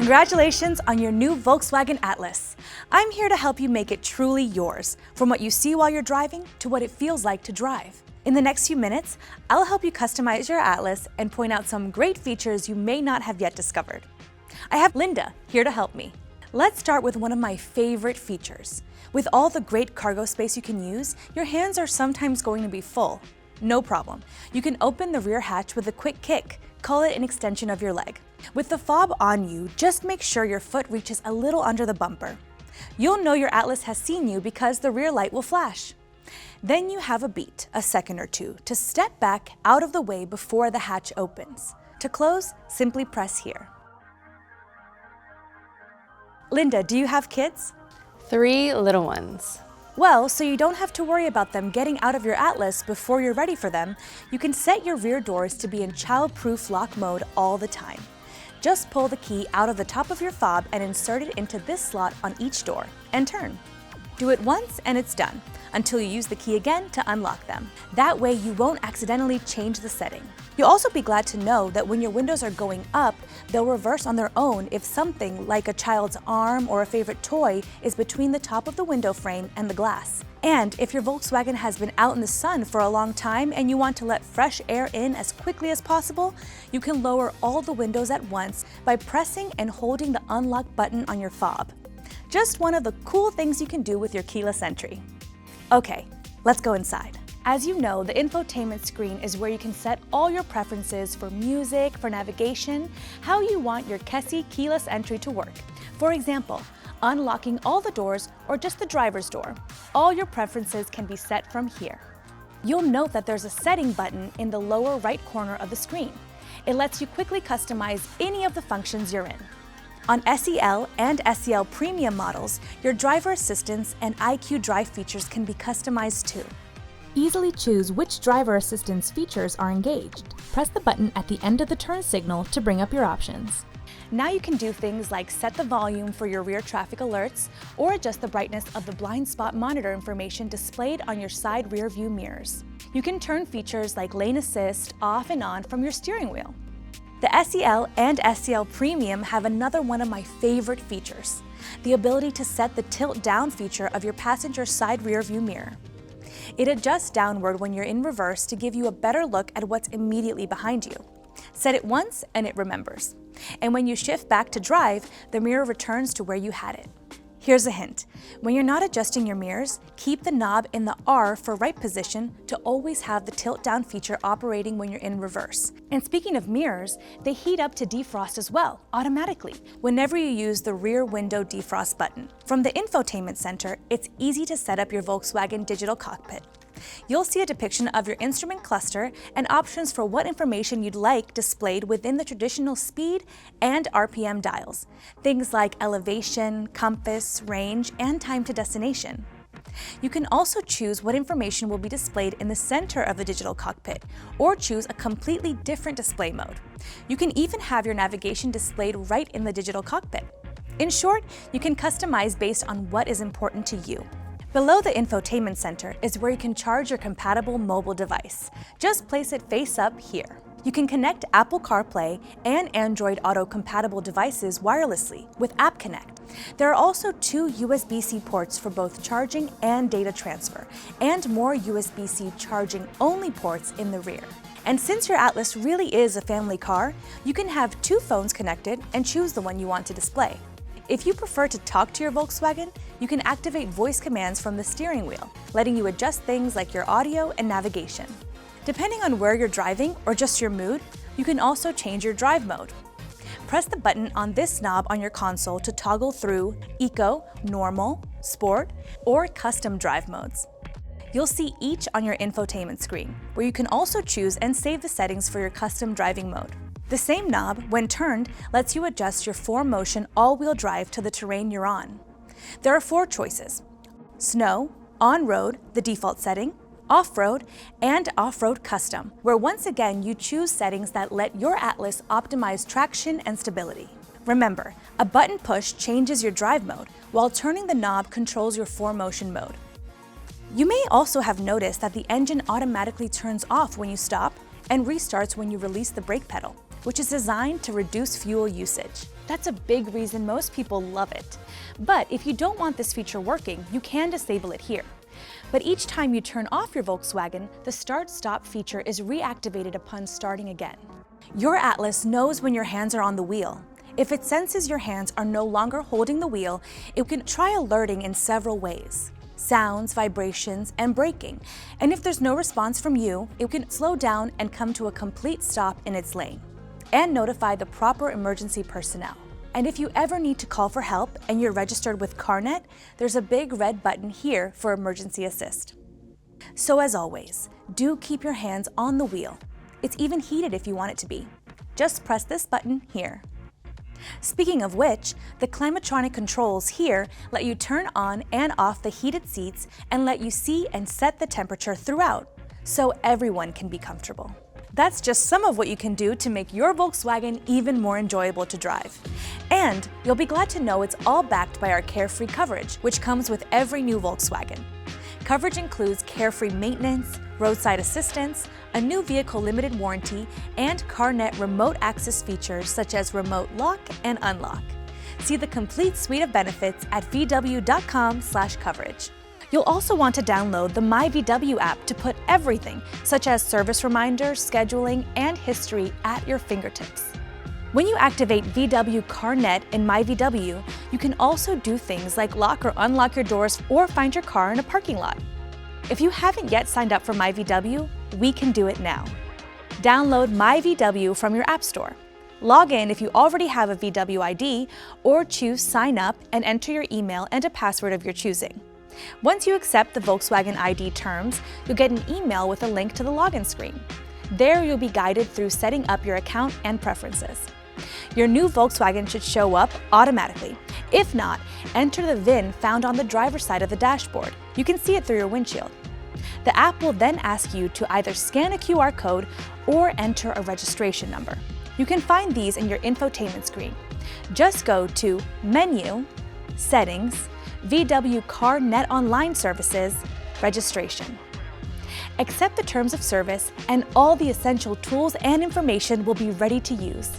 Congratulations on your new Volkswagen Atlas. I'm here to help you make it truly yours, from what you see while you're driving to what it feels like to drive. In the next few minutes, I'll help you customize your Atlas and point out some great features you may not have yet discovered. I have Linda here to help me. Let's start with one of my favorite features. With all the great cargo space you can use, your hands are sometimes going to be full. No problem. You can open the rear hatch with a quick kick. Call it an extension of your leg. With the fob on you, just make sure your foot reaches a little under the bumper. You'll know your Atlas has seen you because the rear light will flash. Then you have a beat, a second or two, to step back out of the way before the hatch opens. To close, simply press here. Linda, do you have kids? 3 little ones. Well, so you don't have to worry about them getting out of your Atlas before you're ready for them, you can set your rear doors to be in child-proof lock mode all the time. Just pull the key out of the top of your fob and insert it into this slot on each door, and turn. Do it once and it's done, until you use the key again to unlock them. That way you won't accidentally change the setting. You'll also be glad to know that when your windows are going up, they'll reverse on their own if something like a child's arm or a favorite toy is between the top of the window frame and the glass. And if your Volkswagen has been out in the sun for a long time and you want to let fresh air in as quickly as possible, you can lower all the windows at once by pressing and holding the unlock button on your fob. Just one of the cool things you can do with your keyless entry. Okay, let's go inside. As you know, the infotainment screen is where you can set all your preferences for music, for navigation, how you want your Kessie keyless entry to work. For example, unlocking all the doors or just the driver's door. All your preferences can be set from here. You'll note that there's a setting button in the lower right corner of the screen. It lets you quickly customize any of the functions you're in. On SEL and SEL Premium models, your driver assistance and IQ Drive features can be customized too. Easily choose which driver assistance features are engaged. Press the button at the end of the turn signal to bring up your options. Now you can do things like set the volume for your rear traffic alerts or adjust the brightness of the blind spot monitor information displayed on your side rear view mirrors. You can turn features like lane assist off and on from your steering wheel. The SEL and SEL Premium have another one of my favorite features, the ability to set the tilt down feature of your passenger side rear view mirror. It adjusts downward when you're in reverse to give you a better look at what's immediately behind you. Set it once and it remembers. And when you shift back to drive, the mirror returns to where you had it. Here's a hint. When you're not adjusting your mirrors, keep the knob in the R for right position to always have the tilt down feature operating when you're in reverse. And speaking of mirrors, they heat up to defrost as well, automatically, whenever you use the rear window defrost button. From the infotainment center, it's easy to set up your Volkswagen digital cockpit. You'll see a depiction of your instrument cluster and options for what information you'd like displayed within the traditional speed and RPM dials. Things like elevation, compass, range, and time to destination. You can also choose what information will be displayed in the center of the digital cockpit, or choose a completely different display mode. You can even have your navigation displayed right in the digital cockpit. In short, you can customize based on what is important to you. Below the infotainment center is where you can charge your compatible mobile device. Just place it face up here. You can connect Apple CarPlay and Android Auto compatible devices wirelessly with App Connect. There are also 2 USB-C ports for both charging and data transfer, and more USB-C charging only ports in the rear. And since your Atlas really is a family car, you can have 2 phones connected and choose the one you want to display. If you prefer to talk to your Volkswagen, you can activate voice commands from the steering wheel, letting you adjust things like your audio and navigation. Depending on where you're driving or just your mood, you can also change your drive mode. Press the button on this knob on your console to toggle through Eco, Normal, Sport, or Custom drive modes. You'll see each on your infotainment screen, where you can also choose and save the settings for your custom driving mode. The same knob, when turned, lets you adjust your 4Motion all-wheel drive to the terrain you're on. There are 4 choices: Snow, On-Road, the default setting, Off-Road, and Off-Road Custom, where once again you choose settings that let your Atlas optimize traction and stability. Remember, a button push changes your drive mode, while turning the knob controls your 4Motion mode. You may also have noticed that the engine automatically turns off when you stop and restarts when you release the brake pedal, which is designed to reduce fuel usage. That's a big reason most people love it. But if you don't want this feature working, you can disable it here. But each time you turn off your Volkswagen, the start-stop feature is reactivated upon starting again. Your Atlas knows when your hands are on the wheel. If it senses your hands are no longer holding the wheel, it can try alerting in several ways: sounds, vibrations, and braking. And if there's no response from you, it can slow down and come to a complete stop in its lane, and notify the proper emergency personnel. And if you ever need to call for help and you're registered with CarNet, there's a big red button here for emergency assist. So as always, do keep your hands on the wheel. It's even heated if you want it to be. Just press this button here. Speaking of which, the Climatronic controls here let you turn on and off the heated seats and let you see and set the temperature throughout, so everyone can be comfortable. That's just some of what you can do to make your Volkswagen even more enjoyable to drive. And you'll be glad to know it's all backed by our Carefree Coverage, which comes with every new Volkswagen. Coverage includes Carefree maintenance, roadside assistance, a new vehicle limited warranty, and CarNet remote access features such as remote lock and unlock. See the complete suite of benefits at vw.com/coverage. You'll also want to download the myVW app to put everything, such as service reminders, scheduling, and history at your fingertips. When you activate VW CarNet in myVW, you can also do things like lock or unlock your doors or find your car in a parking lot. If you haven't yet signed up for myVW, we can do it now. Download myVW from your App Store. Log in if you already have a VW ID, or choose Sign Up and enter your email and a password of your choosing. Once you accept the Volkswagen ID terms, you'll get an email with a link to the login screen. There you'll be guided through setting up your account and preferences. Your new Volkswagen should show up automatically. If not, enter the VIN found on the driver's side of the dashboard. You can see it through your windshield. The app will then ask you to either scan a QR code or enter a registration number. You can find these in your infotainment screen. Just go to Menu, Settings, VW CarNet Online Services, Registration. Accept the terms of service and all the essential tools and information will be ready to use.